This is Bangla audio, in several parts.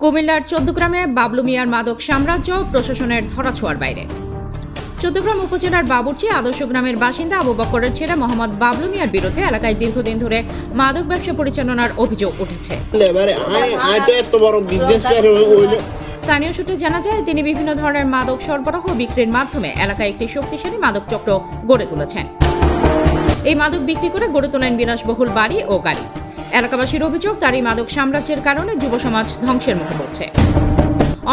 কুমিল্লার চৌদ্দগ্রামে বাবলু মিয়ার মাদক সাম্রাজ্য প্রশাসনের ধরাছোঁয়ার বাইরে। চৌদ্দগ্রাম উপজেলার বাবুরচি আদর্শ গ্রামের বাসিন্দা আবু বকরের ছেলে মোহাম্মদ বাবলু মিয়ার বিরুদ্ধে এলাকায় দীর্ঘদিন ধরে মাদক ব্যবসা পরিচালনার অভিযোগ উঠেছে। স্থানীয় সূত্রে জানা যায়, তিনি বিভিন্ন ধরনের মাদক সরবরাহ ও বিক্রির মাধ্যমে এলাকায় একটি শক্তিশালী মাদক চক্র গড়ে তুলেছেন। এই মাদক বিক্রি করে গড়ে তোলেন বিলাসবহুল বাড়ি ও গাড়ি। এলাকাবাসীর অভিযোগ, তার এই মাদক সাম্রাজ্যের কারণে যুব সমাজ ধ্বংসের মুখে পড়ছে।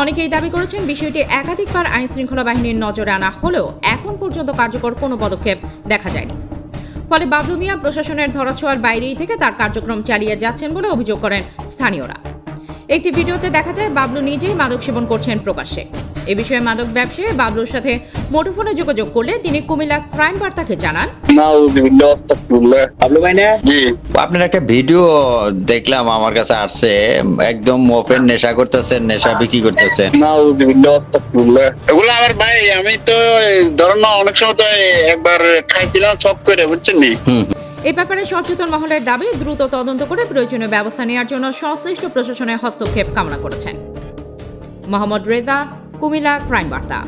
অনেকেই দাবি করেছেন, বিষয়টি একাধিকবার আইন শৃঙ্খলা বাহিনীর নজরে আনা হলেও এখন পর্যন্ত কার্যকর কোনো পদক্ষেপ দেখা যায়নি। ফলে বাবলু মিয়া প্রশাসনের ধরাছোঁয়ার বাইরেই থেকে তার কার্যক্রম চালিয়ে যাচ্ছেন বলে অভিযোগ করেন স্থানীয়রা। একটি ভিডিওতে দেখা যায় বাবলু নিজেই মাদক সেবন করছেন প্রকাশ্যে। এ বিষয়ে মাদক ব্যবসায়ী বাবলুর সাথে মুঠোফোনে যোগাযোগ করলে তিনি কুমিল্লা ক্রাইম বার্তাকে জানান, আপনার একটা ভিডিও দেখলাম, আমার কাছে আসছে, একদম ওপেন নেশা করতেছেন, নেশা বিক্রি করতেছেন। এগুলো আমার ভাই, আমি তো ধরেন না অনেক সময় তো একবার খাইছিলাম সব করে, বুঝছেন নি। এ ব্যাপারে সচেতন মহলের দাবি, দ্রুত তদন্ত করে প্রয়োজনীয় ব্যবস্থা নেওয়ার জন্য সংশ্লিষ্ট প্রশাসনের হস্তক্ষেপ কামনা করেছেন। মোহাম্মদ রেজা, কুমিল্লা ক্রাইম বার্তা।